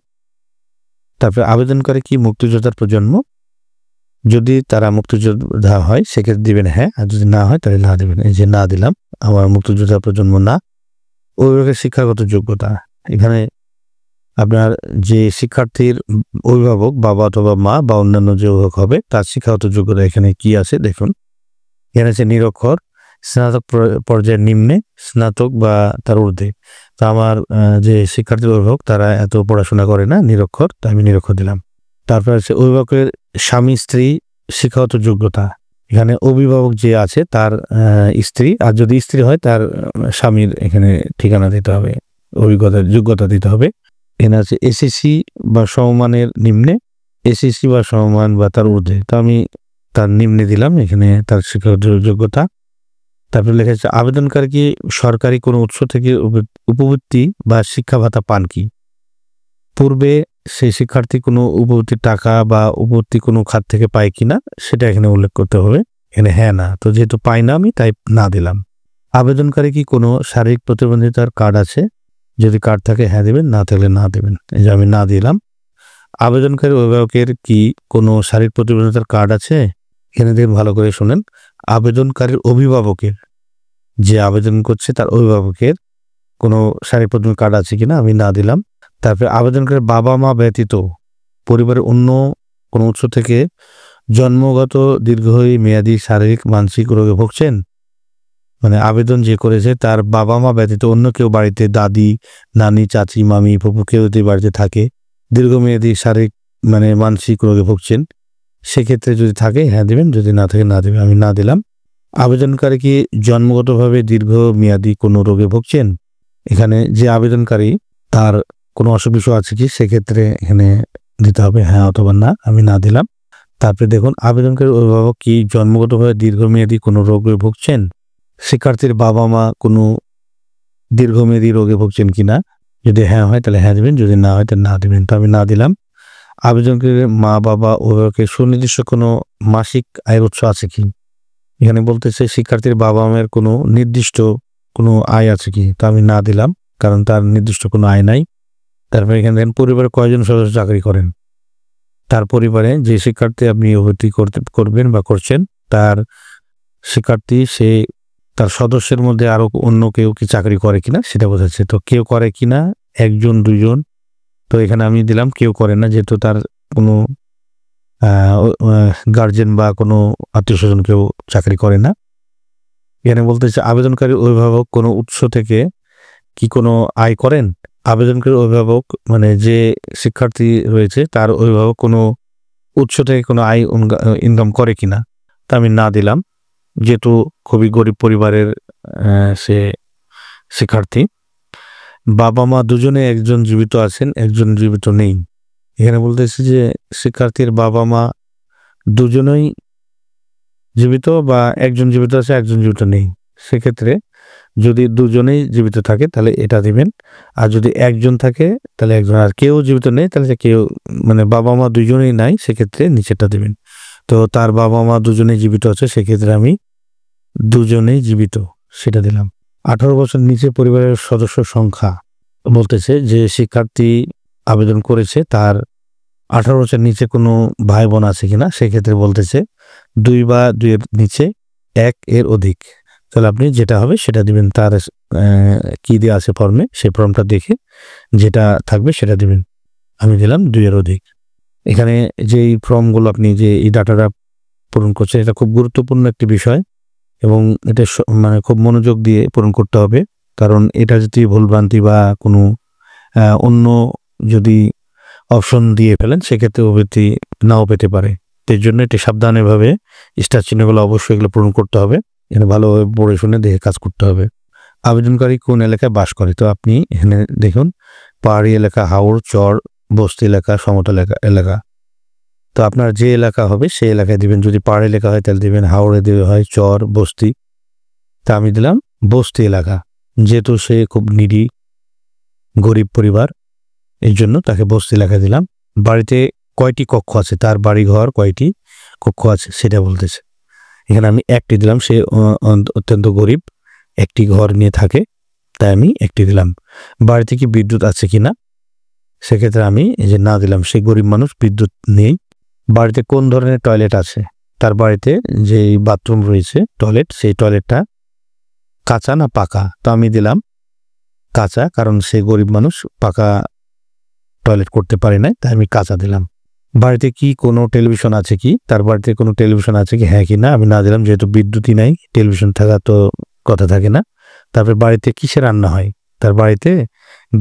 তারপরে আবেদনকারী কি মুক্তিযোদ্ধার প্রজন্ম? যদি তারা মুক্তিযোদ্ধা হয় সেক্ষেত্রে দিবেন হ্যাঁ, আর যদি না হয় তাহলে না দেবেন। এই যে না দিলাম, আমার মুক্তিযোদ্ধার প্রজন্ম না। অভিভাবকের শিক্ষাগত যোগ্যতা, এখানে আপনার যে শিক্ষার্থীর অভিভাবক বাবা অথবা মা বা অন্যান্য যে অভিভাবক হবে তার শিক্ষাগত যোগ্যতা এখানে কি আছে দেখুন। এখানে আছে নিরক্ষর, স্নাতক পর্যায়ের নিম্নে, স্নাতক বা তার ঊর্ধ্বে। তো আমার যে শিক্ষার্থীর অভিভাবক তারা এত পড়াশোনা করে না, নিরক্ষর, তাই আমি নিরক্ষর দিলাম। তারপর আছে অভিভাবকের স্বামী স্ত্রী শিক্ষাগত যোগ্যতা, এখানে অভিভাবক যে আছে তার স্ত্রী, আর যদি স্ত্রী হয় তার স্বামীর এখানে ঠিকানা দিতে হবে, যোগ্যতা দিতে হবে। এখানে আছে এসএসসি বা সমমানের নিম্নে, এসএসসি বা সমমান বা তার ঊর্ধ্বে। তো আমি তার নিম্নে দিলাম এখানে তার শিক্ষাগত যোগ্যতা। তারপরে লেখা আছে আবেদনকারী কি সরকারি কোনো উৎস থেকে উপবৃত্তি বা শিক্ষা ভাতা পান কি? পূর্বে সেই শিক্ষার্থী কোনো উপবৃত্তির টাকা বা উপবৃত্তি কোনো খাত থেকে পায় কিনা সেটা এখানে উল্লেখ করতে হবে। এখানে হ্যাঁ না, তো যেহেতু পাই না আমি তাই না দিলাম। আবেদনকারী কি কোনো শারীরিক প্রতিবন্ধিতার কার্ড আছে? যদি কার্ড থাকে হ্যাঁ দেবেন, না থাকলে না দেবেন। এই যে আমি না দিলাম। আবেদনকারী অভিভাবকের কি কোনো শারীরিক প্রতিবন্ধিতার কার্ড আছে? এখানে দেখুন ভালো করে শোনেন, আবেদনকারীর অভিভাবকের, যে আবেদন করছে তার অভিভাবকের কোনো শারীরিক প্রতিবন্ধী কার্ড আছে কিনা, আমি না দিলাম। তারপরে আবেদনকারীর বাবা মা ব্যতীত পরিবারের অন্য কোনো উৎস থেকে জন্মগত দীর্ঘমেয়াদী শারীরিক মানসিক রোগে ভুগছেন? মানে আবেদন যে করেছে তার বাবা মা ব্যতীত অন্য কেউ বাড়িতে, দাদি, নানি, চাচি, মামি, ফুপু কেউ যদি বাড়িতে থাকে, দীর্ঘমেয়াদী শারীরিক মানসিক রোগে ভুগছেন, সেক্ষেত্রে যদি থাকে হ্যাঁ দেবেন, যদি না থাকে না দেবেন। আমি না দিলাম। আবেদনকারী কি জন্মগতভাবে দীর্ঘমেয়াদী কোনো রোগে ভুগছেন? এখানে যে আবেদনকারী তার কোনো অসুখ বিসুখ আছে কি, সেক্ষেত্রে এখানে দিতে হবে হ্যাঁ অথবা না, আমি না দিলাম। তারপরে দেখুন আবেদনকারীর অভিভাবক কি জন্মগতভাবে দীর্ঘমেয়াদী কোনো রোগে ভুগছেন? শিক্ষার্থীর বাবা মা কোনো দীর্ঘমেয়াদী রোগে ভুগছেন কিনা, যদি হ্যাঁ হয় তাহলে হ্যাঁ দেবেন, যদি না হয় তাহলে না দেবেন। তো আমি না দিলাম। আবেদনকারীর মা বাবা অভিভাবকের সুনির্দিষ্ট কোনো মাসিক আয়ের উৎস আছে কি? এখানে বলতেছে শিক্ষার্থীর বাবা মায়ের কোনো নির্দিষ্ট কোনো আয় আছে কি, তো আমি না দিলাম, কারণ তার নির্দিষ্ট কোনো আয় নাই। তারপরে এখানে দেখেন পরিবারে কয়জন সদস্য চাকরি করেন? তার পরিবারে যে শিক্ষার্থী আপনি ভর্তি করবেন বা করছেন, তার শিক্ষার্থী সে তার সদস্যের মধ্যে আরো অন্য কেউ কি চাকরি করে কিনা সেটা বোঝাচ্ছে। তো কেউ করে কিনা, একজন দুইজন, তো এখানে আমি দিলাম কেউ করে না, যেহেতু তার কোনো গার্জেন বা কোনো আত্মীয় স্বজন কেউ চাকরি করে না। এখানে বলতেছে আবেদনকারী অভিভাবক কোনো উৎস থেকে কি কোনো আয় করেন? আবেদনকারী অভিভাবক যে শিক্ষার্থী রয়েছে তার অভিভাবক কোনো উৎস থেকে কোনো আয় ইনকাম করে কিনা, তা আমি না দিলাম, যেহেতু খুবই গরিব পরিবারের সে শিক্ষার্থী। বাবা মা দুজনে, একজন জীবিত আছেন একজন জীবিত নেই। এখানে বলতেছে যে শিক্ষার্থীর বাবা মা দুজনেই জীবিত বা একজন জীবিত আছে একজন জীবিত নেই, সেক্ষেত্রে যদি দুজনেই জীবিত থাকে তাহলে এটা দিবেন, আর যদি একজন থাকে তাহলে একজন, আর কেউ জীবিত নেই তাহলে কেউ বাবা মা দুজনেই নাই, সেক্ষেত্রে নিচেরটা দিবেন। তো তার বাবা মা দুজনেই জীবিত আছে, সেক্ষেত্রে আমি দুজনেই জীবিত সেটা দিলাম। 18 বছর নিচে পরিবারের সদস্য সংখ্যা বলতেছে যে শিক্ষার্থী আবেদন করেছে তার 18 বছর নিচে কোনো ভাই বোন আছে কিনা, সেক্ষেত্রে বলতেছে 2 বা 2 এর নিচে 1 এর অধিক। তাহলে আপনি যেটা হবে সেটা দিবেন, তার কি দেওয়া আছে ফর্মে, সেই ফর্মটা দেখে যেটা থাকবে সেটা দিবেন। আমি দিলাম 2 এর অধিক। এখানে যে এই ফর্মগুলো আপনি যে এই ডাটাটা পূরণ করছেন, এটা খুব গুরুত্বপূর্ণ একটি বিষয় এবং এটা খুব মনোযোগ দিয়ে পূরণ করতে হবে, কারণ এটা যদি ভুলভ্রান্তি বা কোনো অন্য যদি অপশন দিয়ে ফেলেন সেক্ষেত্রে অভিভূতি নাও পেতে পারে। এর জন্য এটি সাবধানেভাবে স্টার চিহ্নগুলো অবশ্যই এগুলো পূরণ করতে হবে, এখানে ভালোভাবে পড়ে শুনে দেখে কাজ করতে হবে। আবেদনকারী কোন এলাকায় বাস করে, তো আপনি এখানে দেখুন পাহাড়ি এলাকা, হাওর, চর, বস্তি এলাকা, সমতল এলাকা। তো আপনার যে এলাকা হবে সেই এলাকায় দিবেন। যদি পাহাড়ি এলাকা হয় তাহলে দিবেন হাওড়ে, দেওয়া হয় চর, বস্তি। তা আমি দিলাম বস্তি এলাকা, যেহেতু সে খুব নিডি গরিব পরিবার, এই জন্য তাকে বস্তি এলাকা দিলাম। বাড়িতে কয়টি কক্ষ আছে, তার বাড়ি ঘর কয়টি কক্ষ আছে সেটা বলতেছে। এখানে আমি একটি দিলাম, সে অত্যন্ত গরিব, একটি ঘর নিয়ে থাকে, তাই আমি একটি দিলাম। বাড়িতে কি বিদ্যুৎ আছে কিনা, সেক্ষেত্রে আমি এই যে না দিলাম, সে গরিব মানুষ, বিদ্যুৎ নেই। বাড়িতে কোন ধরনের টয়লেট আছে, তার বাড়িতে যে বাথরুম রয়েছে টয়লেট, সেই টয়লেটটা কাঁচা না পাকা, তো আমি দিলাম কাঁচা, কারণ সে গরিব মানুষ, পাকা টয়লেট করতে পারে না, তাই আমি কাঁচা দিলাম। বাড়িতে কি কোনো টেলিভিশন আছে কি, তার বাড়িতে কোনো টেলিভিশন আছে কি, হ্যাঁ কি না, আমি না দিলাম, যেহেতু বিদ্যুৎই নাই, টেলিভিশন থাকা তো কথা থাকে না। তারপরে বাড়িতে কিসে রান্না হয়, তার বাড়িতে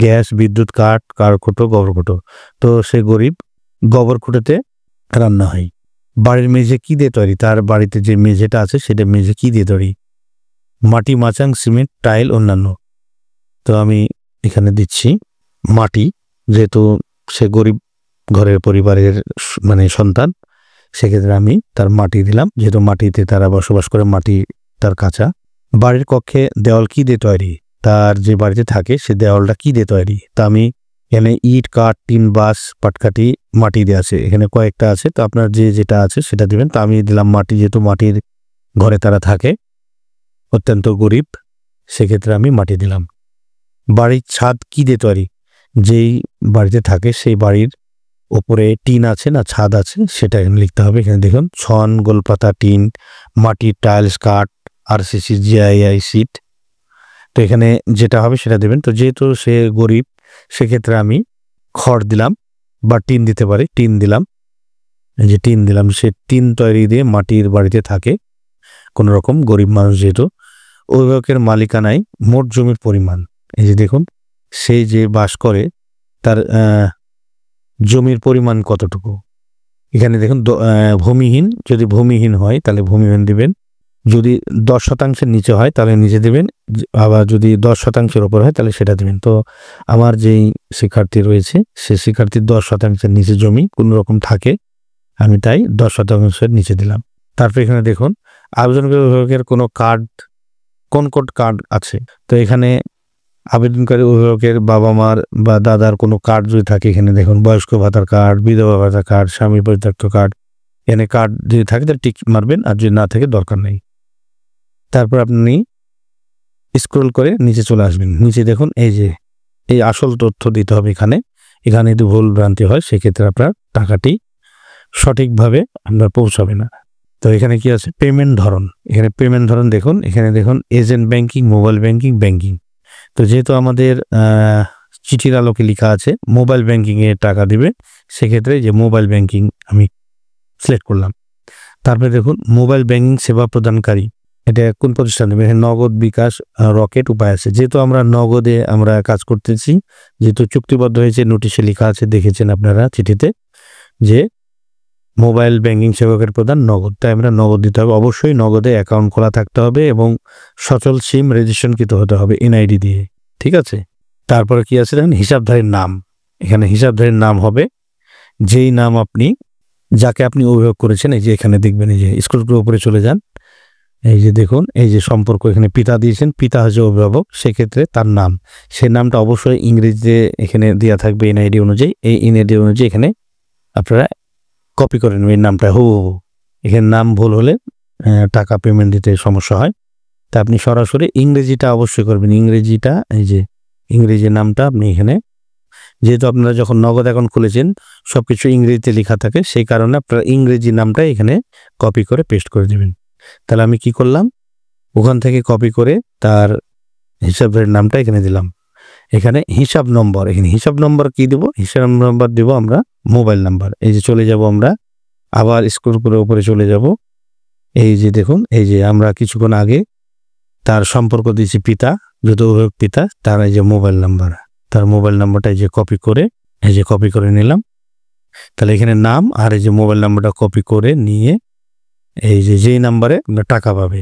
গ্যাস, বিদ্যুৎ, কাঠ, কাঠখুঁটো, গোবর খুঁটো, তো সে গরিব, গোবর খুঁটোতে রান্না হয়। বাড়ির মেঝে কি দিয়ে তৈরি, তার বাড়িতে যে মেঝেটা আছে সেটা মেঝে কি দিয়ে তৈরি, মাটি, মাচাং, সিমেন্ট, টাইল, অন্যান্য। তো আমি এখানে দিচ্ছি মাটি, যেহেতু সে গরিব ঘরের পরিবারের মানে সন্তান, সেক্ষেত্রে আমি তার মাটি দিলাম, যেহেতু মাটিতে তারা বসবাস করে, মাটি তার কাঁচা। বাড়ির কক্ষে দেওয়াল কি দিয়ে তৈরি, তার যে বাড়িতে থাকে সে দেওয়ালটা কি দিয়ে তৈরি, তা আমি এখানে ইট, কাঠ, টিন, বাঁশ, পাটকাঠি, মাটি দিয়ে আছে, এখানে কয়েকটা আছে, তো আপনার যে যেটা আছে সেটা দিবেন। তো আমি দিলাম মাটি, যেহেতু মাটির ঘরে তারা থাকে, অত্যন্ত গরিব, সেক্ষেত্রে আমি মাটি দিলাম। বাড়ির ছাদ কি দিয়ে তৈরি, যেই বাড়িতে থাকে সেই বাড়ির ওপরে টিন আছে না ছাদ আছে, সেটা এখানে লিখতে হবে। এখানে দেখুন ছন, গোলপাতা, টিন, মাটির টাইলস, কাঠ, আরসিসি, জিআইআই সিট। তো এখানে যেটা হবে সেটা দেবেন। তো যেহেতু সে গরিব, সেক্ষেত্রে আমি খড় দিলাম, বা টিন দিতে পারি, টিন দিলাম। এই যে টিন দিলাম, সে টিন তৈরি দিয়ে মাটির বাড়িতে থাকে, কোনো রকম গরিব মানুষ যেহেতু। অভিভাবকের মালিকানায় মোট জমির পরিমাণ, এই যে দেখুন সেই যে বাস করে তার জমির পরিমাণ কতটুকু, এখানে দেখুন ভূমিহীন, যদি ভূমিহীন হয় তাহলে ভূমিহীন দিবেন, যদি 10% নিচে হয় তাহলে নিচে দেবেন, আবার যদি 10% ওপর হয় তাহলে সেটা দেবেন। তো আমার যেই শিক্ষার্থী রয়েছে সে শিক্ষার্থীর 10% নিচে জমি কোনো রকম থাকে, আমি তাই 10% নিচে দিলাম। তারপর এখানে দেখুন আবেদনকারী অভিভাবকের কোনো কার্ড, কোন কার্ড আছে, তো এখানে আবেদনকারী অভিভাবকের বাবা মার বা দাদার কোনো কার্ড যদি থাকে, এখানে দেখুন বয়স্ক ভাতার কার্ড, বিধবা ভাতার কার্ড, স্বামী পরিত্যক্ত কার্ড, এখানে কার্ড যদি থাকে তাহলে টিক মারবেন, আর যদি না থাকে দরকার নেই। তারপর আপনি স্ক্রল করে নিচে চলে আসবেন। নিচে দেখুন এই আসল তথ্য দিতে হবে। এখানে যদি ভুল ভ্রান্তি হয় সেক্ষেত্রে আপনার টাকাটি সঠিকভাবে আপনার পৌঁছাবে না। তো এখানে কি আছে, পেমেন্ট ধরন, এখানে পেমেন্ট ধরন দেখুন, এখানে দেখুন agent banking, mobile banking, banking. তো যেহেতু আমাদের চিঠির আলোকে লেখা আছে মোবাইল ব্যাংকিংয়ে টাকা দিবে, সেক্ষেত্রে যে মোবাইল ব্যাংকিং আমি সিলেক্ট করলাম। তারপরে দেখুন মোবাইল ব্যাংকিং সেবা প্রদানকারী, এটা কোন প্রতিষ্ঠান দেবে, নগদ, বিকাশ, রকেট, উপায় আছে। যেহেতু আমরা নগদে আমরা কাজ করতেছি, যেহেতু চুক্তিবদ্ধ হয়েছে, নোটিশে লেখা আছে, দেখেছেন আপনারা চিঠিতে, যে মোবাইল ব্যাংকিং সেবকের প্রদান নগদ, তাই আমরা নগদ দিতে হবে। অবশ্যই নগদে অ্যাকাউন্ট খোলা থাকতে হবে এবং সচল সিম রেজিস্ট্রেশনকৃত হতে হবে এনআইডি দিয়ে, ঠিক আছে। তারপরে কি আছে দেখেন হিসাবধারীর নাম, এখানে হিসাবধারীর নাম হবে যেই নাম আপনি, যাকে আপনি অভিযোগ করেছেন। এই যে এখানে দেখবেন, এই যে স্ক্রল করে উপরে চলে যান, এই যে দেখুন এই যে সম্পর্ক, এখানে পিতা দিয়েছেন, পিতা হচ্ছে অভিভাবক, সেক্ষেত্রে তার নাম, সেই নামটা অবশ্যই ইংরেজিতে এখানে দেওয়া থাকবে এনআইডি অনুযায়ী। এই এনআইডি অনুযায়ী এখানে আপনারা কপি করে নেবেন নামটা হুবহু। এখানে নাম ভুল হলে টাকা পেমেন্ট দিতে সমস্যা হয়, তা আপনি সরাসরি ইংরেজিটা অবশ্যই করবেন। ইংরেজিটা, এই যে ইংরেজি নামটা আপনি এখানে, যেহেতু আপনারা যখন নগদ অ্যাকাউন্ট খুলেছেন সবকিছু ইংরেজিতে লেখা থাকে, সেই কারণে আপনারা ইংরেজি নামটা এখানে কপি করে পেস্ট করে দেবেন। তাহলে আমি কি করলাম, ওখান থেকে কপি করে তার হিসাবের নামটা এখানে দিলাম। এখানে হিসাব নম্বর, এখানে হিসাব নম্বর কি দেব, হিসাব নম্বর দেব আমরা মোবাইল নাম্বার। এই যে চলে যাব আমরা, আবার স্ক্রল করে উপরে চলে যাব, এই যে দেখুন এই যে আমরা কিছুক্ষণ আগে তার সম্পর্ক দিয়েছি পিতা, যেহেতু অভিভাবক পিতা, তার এই যে মোবাইল নাম্বার, তার মোবাইল নাম্বারটা এই যে কপি করে নিলাম। তাহলে এখানে নাম আর এই যে মোবাইল নাম্বারটা কপি করে নিয়ে এই যে যেই নাম্বারে আমরা টাকা পাবে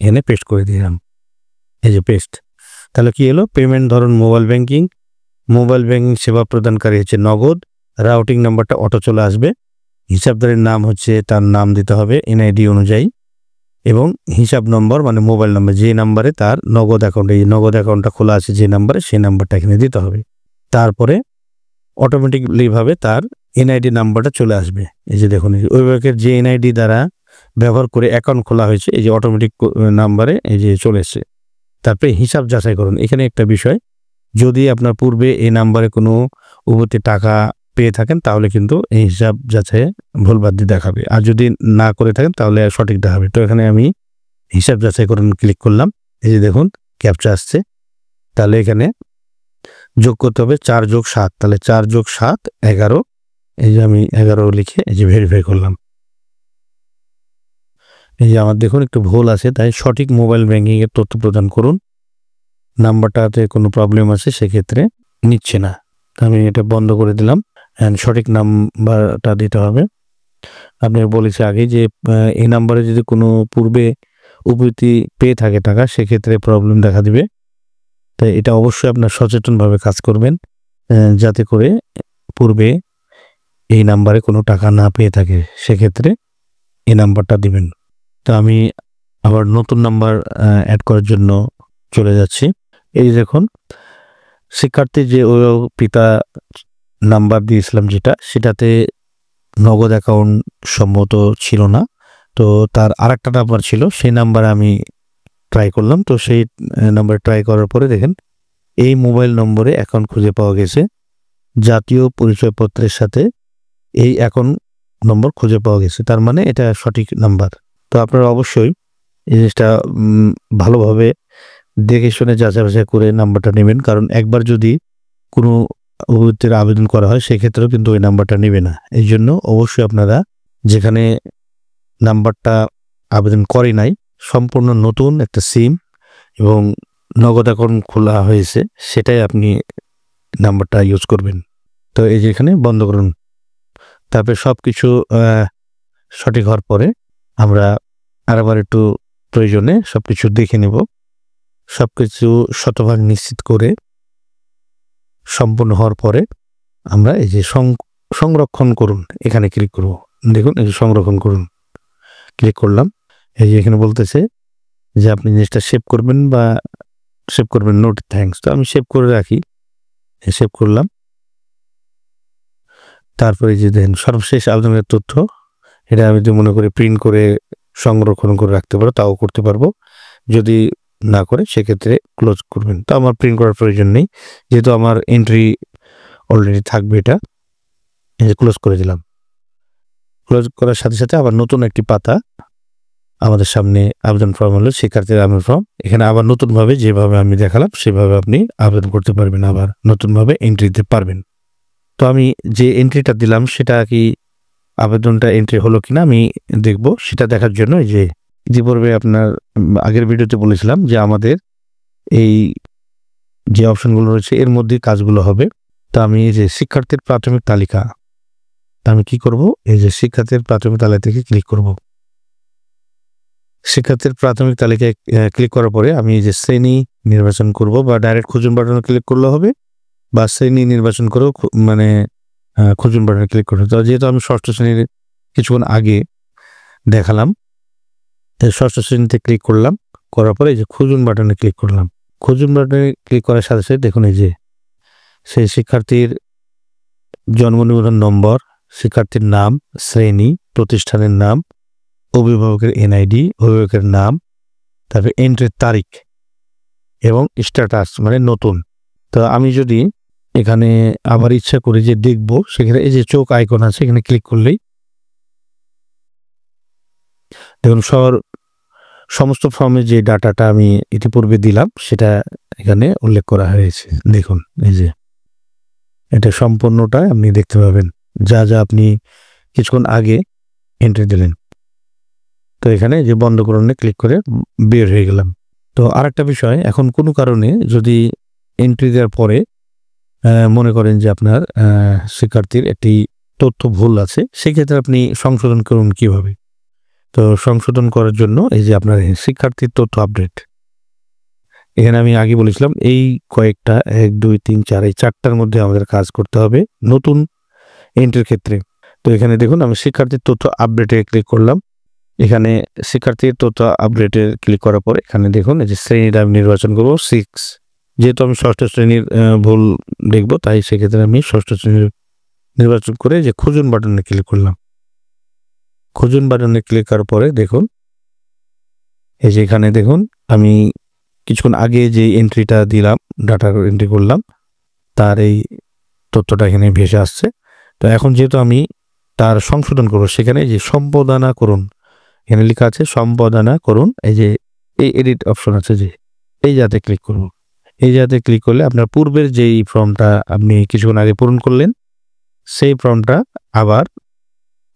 এখানে পেস্ট করে দিলাম, এই যে পেস্ট। তাহলে কি হলো, পেমেন্ট ধরুন মোবাইল ব্যাংকিং, মোবাইল ব্যাংকিং সেবা প্রদানকারী হচ্ছে নগদ, রাউটিং নাম্বারটা অটো চলে আসবে, হিসাবদারের নাম হচ্ছে তার নাম দিতে হবে এনআইডি অনুযায়ী, এবং হিসাব নম্বর মানে মোবাইল নাম্বার, যে নাম্বারে তার নগদ অ্যাকাউন্ট, এই নগদ অ্যাকাউন্টটা খোলা আছে যে নাম্বারে, সেই নাম্বারটা এখানে দিতে হবে। তারপরে অটোমেটিকলিভাবে তার এনআইডি নাম্বারটা চলে আসবে। এই যে দেখুন অভিভাবকের যে এনআইডি দ্বারা ব্যবহার করে অ্যাকাউন্ট খোলা হয়েছে, এই যে অটোমেটিক নাম্বারে এই যে চলে এসছে। তারপরে হিসাব যাচাই করুন, এখানে একটা বিষয়, যদি আপনার পূর্বে এই নাম্বারে কোনো উপতি টাকা পেয়ে থাকেন তাহলে কিন্তু এই হিসাব যাচাই ভুলবাদি দেখাবে, আর যদি না করে থাকেন তাহলে সঠিক দেখাবে। তো এখানে আমি হিসাব যাচাই করুন ক্লিক করলাম, এই যে দেখুন ক্যাপচা আসছে। তাহলে এখানে যোগ করতে হবে 4 + 7, তাহলে 4 + 7 11, এই যে আমি 11 লিখে এই যে ভেরিফাই করলাম। এই যে আমার দেখুন একটু ভুল আছে, তাই সঠিক মোবাইল ব্যাংকিং এর তথ্য প্রদান করুন, নাম্বারটাতে কোনো প্রবলেম আছে সেক্ষেত্রে নিচ্ছে না, আমি এটা বন্ধ করে দিলাম। সঠিক নাম্বারটা দিতে হবে, আপনাকে বলেছি আগে যে এই নাম্বারে যদি কোনো পূর্বে উপবৃত্তি পেয়ে থাকে টাকা, সেক্ষেত্রে প্রবলেম দেখা দিবে। তাই এটা অবশ্যই আপনার সচেতনভাবে কাজ করবেন, যাতে করে পূর্বে এই নাম্বারে কোনো টাকা না পেয়ে থাকে, সেক্ষেত্রে এই নাম্বারটা দিবেন। তো আমি আবার নতুন নাম্বার অ্যাড করার জন্য চলে যাচ্ছি। এই দেখুন, শিক্ষার্থী যে পিতা নাম্বার দিয়েছিলাম যেটা, সেটাতে নগদ অ্যাকাউন্ট সম্মত ছিল না। তো তার আরেকটা নাম্বার ছিল, সেই নাম্বারে আমি ট্রাই করলাম। তো সেই নাম্বারে ট্রাই করার পরে দেখেন এই মোবাইল নম্বরে অ্যাকাউন্ট খুঁজে পাওয়া গেছে। জাতীয় পরিচয়পত্রের সাথে এই অ্যাকাউন্ট নম্বর খুঁজে পাওয়া গেছে, তার মানে এটা সঠিক নাম্বার। তো আপনারা অবশ্যই এই জিনিসটা ভালোভাবে দেখে শুনে যাচাই বাছাই করে নাম্বারটা নেবেন, কারণ একবার যদি কোনো উপবৃত্তির আবেদন করা হয় সেক্ষেত্রেও কিন্তু ওই নাম্বারটা নেবে না। এই জন্য অবশ্যই আপনারা যেখানে নাম্বারটা আবেদন করে নাই, সম্পূর্ণ নতুন একটা সিম এবং নগদ অ্যাকাউন্ট খোলা হয়েছে, সেটাই আপনি নাম্বারটা ইউজ করবেন। তো এই যে এখানে বন্ধ করুন। তারপরে সব কিছু সঠিক হওয়ার পরে আমরা আরেকবার একটু প্রয়োজনে সব কিছু দেখে নেব। সব কিছু শতভাগ নিশ্চিত করে সম্পূর্ণ হওয়ার পরে আমরা এই যে সংরক্ষণ করুন এখানে ক্লিক করব। দেখুন এই যে সংরক্ষণ করুন ক্লিক করলাম। এই যে এখানে বলতেছে যে আপনি জিনিসটা সেভ করবেন বা সেভ করবেন, নোট থ্যাঙ্কস। তো আমি সেভ করে রাখি, সেভ করলাম। তারপরে যে দেখেন সর্বশেষ আবেদনের তথ্য, এটা আমি যদি মনে করি প্রিন্ট করে সংরক্ষণ করে রাখতে পারো, তাও করতে পারবো। যদি না করে সেক্ষেত্রে ক্লোজ করবেন। তো আমার প্রিন্ট করার প্রয়োজন নেই, যেহেতু আমার এন্ট্রি অলরেডি থাকবে। এটা ক্লোজ করে দিলাম। ক্লোজ করার সাথে সাথে আবার নতুন একটি পাতা আমাদের সামনে, আবেদন ফর্ম হলো শিক্ষার্থীর আবেদন ফর্ম। এখানে আবার নতুনভাবে যেভাবে আমি দেখালাম সেভাবে আপনি আবেদন করতে পারবেন, আবার নতুনভাবে এন্ট্রি দিতে পারবেন। তো আমি যে এন্ট্রিটা দিলাম সেটা কি আবেদনটা এন্ট্রি হলো কিনা আমি দেখব। সেটা দেখার জন্য এই যে ইতিপূর্বে আপনার আগের ভিডিওতে বলেছিলাম যে আমাদের এই যে অপশনগুলো রয়েছে এর মধ্যে কাজগুলো হবে। তো আমি এই যে শিক্ষার্থীর প্রাথমিক তালিকা, আমি কি করব, এই যে শিক্ষার্থীর প্রাথমিক তালিকা থেকে ক্লিক করব। শিক্ষার্থীর প্রাথমিক তালিকায় ক্লিক করার পরে আমি এই যে শ্রেণী নির্বাচন করব, বা ডাইরেক্ট খুঁজুন বাটনে ক্লিক করলে হবে, বা শ্রেণী নির্বাচন করেও মানে খুঁজুন বাটনে ক্লিক করতে। তো যেহেতু আমি ষষ্ঠ শ্রেণীর কিছুক্ষণ আগে দেখালাম, ষষ্ঠ শ্রেণীতে ক্লিক করলাম, করার পরে এই যে খুঁজুন বাটনে ক্লিক করলাম। খুঁজুন বাটনে ক্লিক করার সাথে সাথে দেখুন এই যে সেই শিক্ষার্থীর জন্ম নিবন্ধন নম্বর, শিক্ষার্থীর নাম, শ্রেণী, প্রতিষ্ঠানের নাম, অভিভাবকের এনআইডি, অভিভাবকের নাম, তারপরে এন্ট্রির তারিখ এবং স্ট্যাটাস মানে নতুন। তো আমি যদি এখানে আবার ইচ্ছা করি যে দেখব, সেখানে এই যে চোখ আইকন আছে, এখানে ক্লিক করলেই দেখুন সমস্ত ফর্মে যে ডাটাটা আমি ইতিপূর্বে দিলাম সেটা এখানে উল্লেখ করা হয়েছে। দেখুন এই যে এটা সম্পূর্ণটা আপনি দেখতে পাবেন, যা যা আপনি কিছুক্ষণ আগে এন্ট্রি দিলেন। তো এখানে যে বন্ধ করণে ক্লিক করে বের হয়ে গেলাম। তো আরেকটা বিষয়, এখন কোনো কারণে যদি এন্ট্রি দেওয়ার পরে মনে করেন যে আপনার শিক্ষার্থীর একটি তথ্য ভুল আছে, সেক্ষেত্রে আপনি সংশোধন করুন কিভাবে। তো সংশোধন করার জন্য এই যে আপনার শিক্ষার্থীর তথ্য আপডেট, এখানে আমি আগে বলেছিলাম এই কয়েকটা 1 2 3 4 এই 4টার মধ্যে আমাদের কাজ করতে হবে নতুন এন্ট্রির ক্ষেত্রে। তো এখানে দেখুন আমি শিক্ষার্থীর তথ্য আপডেটে ক্লিক করলাম। এখানে শিক্ষার্থীর তথ্য আপডেটে ক্লিক করার পরে এখানে দেখুন এই যে শ্রেণীটা আমি নির্বাচন করব 6, যেহেতু আমি ষষ্ঠ শ্রেণীর ভুল দেখব, তাই সেক্ষেত্রে আমি ষষ্ঠ শ্রেণীর নির্বাচন করে যে খুঁজুন বাটনে ক্লিক করলাম। খুঁজুন বাটনে ক্লিক করার পরে দেখুন এই যে এখানে দেখুন আমি কিছুক্ষণ আগে যে এন্ট্রিটা দিলাম, ডাটা এন্ট্রি করলাম, তার এই তথ্যটা এখানে ভেসে আসছে। তো এখন যেহেতু আমি তার সংশোধন করব, সেখানে যে সম্পাদনা করুন, এখানে লেখা আছে সম্পাদনা করুন, এই যে এই এডিট অপশন আছে, যে এই জায়গাতে ক্লিক করব। এই জায়গাতে ক্লিক করলে আপনার পূর্বের যেই ফর্মটা আপনি কিছুক্ষণ আগে পূরণ করলেন সেই ফর্মটা আবার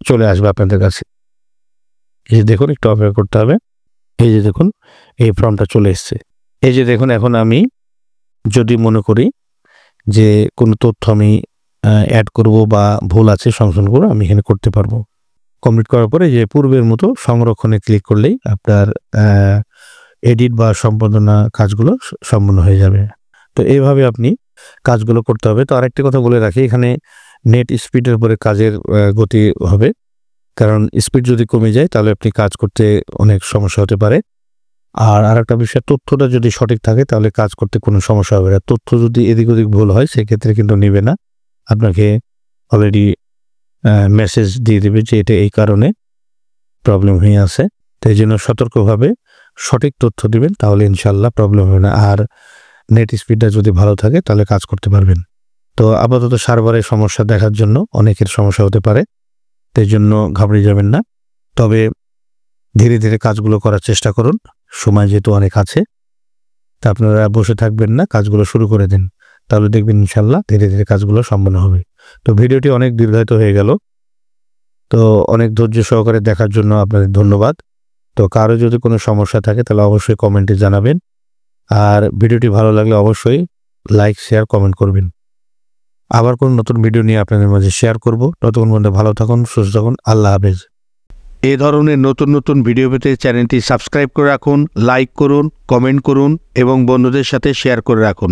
চলে আসবে আপনাদের কাছে। এই যে দেখুন, একটু অপেক্ষা করতে হবে। এই যে দেখুন এই ফর্মটা চলে এসছে। এই যে দেখুন এখন আমি যদি মনে করি যে কোনো তথ্য আমি অ্যাড করব বা ভুল আছে সংশোধন করব, আমি এখানে করতে পারবো। কমপ্লিট করার পরে যে পূর্বের মতো সংরক্ষণে ক্লিক করলেই আপনার এডিট বা সম্পাদনা কাজগুলো সম্পূর্ণ হয়ে যাবে। তো এইভাবে আপনি কাজগুলো করতে হবে। তো আরেকটি কথা বলে রাখি, এখানে নেট স্পিডের উপরে কাজের গতি হবে, কারণ স্পিড যদি কমে যায় তাহলে আপনি কাজ করতে অনেক সমস্যা হতে পারে। আর আরেকটা বিষয়, তথ্যটা যদি সঠিক থাকে তাহলে কাজ করতে কোনো সমস্যা হবে না। তথ্য যদি এদিক ওদিক ভুল হয় সেক্ষেত্রে কিন্তু নেবে না, আপনাকে অলরেডি মেসেজ দিয়ে দেবে যে এটা এই কারণে প্রবলেম হয়ে আছে। তো এই জন্য সতর্কভাবে সঠিক তথ্য দিবেন, তাহলে ইনশাল্লাহ প্রবলেম হবে না। আর নেট স্পিডটা যদি ভালো থাকে তাহলে কাজ করতে পারবেন। তো আপাতত সার্ভারের সমস্যা দেখার জন্য অনেকের সমস্যা হতে পারে, তাই জন্য ঘাবড়ে যাবেন না। তবে ধীরে ধীরে কাজগুলো করার চেষ্টা করুন, সময় যেহেতু অনেক আছে। তা আপনারা বসে থাকবেন না, কাজগুলো শুরু করে দিন, তাহলে দেখবেন ইনশাল্লাহ ধীরে ধীরে কাজগুলো সম্পন্ন হবে। তো ভিডিওটি অনেক দীর্ঘায়িত হয়ে গেল, তো অনেক ধৈর্য সহকারে দেখার জন্য আপনাদের ধন্যবাদ। তো কারো যদি কোনো সমস্যা থাকে তাহলে অবশ্যই কমেন্টে জানাবেন, আর ভিডিওটি ভালো লাগলে অবশ্যই লাইক, শেয়ার, কমেন্ট করবেন। আবার কোন নতুন ভিডিও নিয়ে আপনাদের মাঝে শেয়ার করব। ততক্ষণ পর্যন্ত ভালো থাকুন, সুস্থ থাকুন। আল্লাহ হাফেজ। এ ধরনের নতুন নতুন ভিডিও পেতে চ্যানেলটি সাবস্ক্রাইব করে রাখুন, লাইক করুন, কমেন্ট করুন এবং বন্ধুদের সাথে শেয়ার করে রাখুন।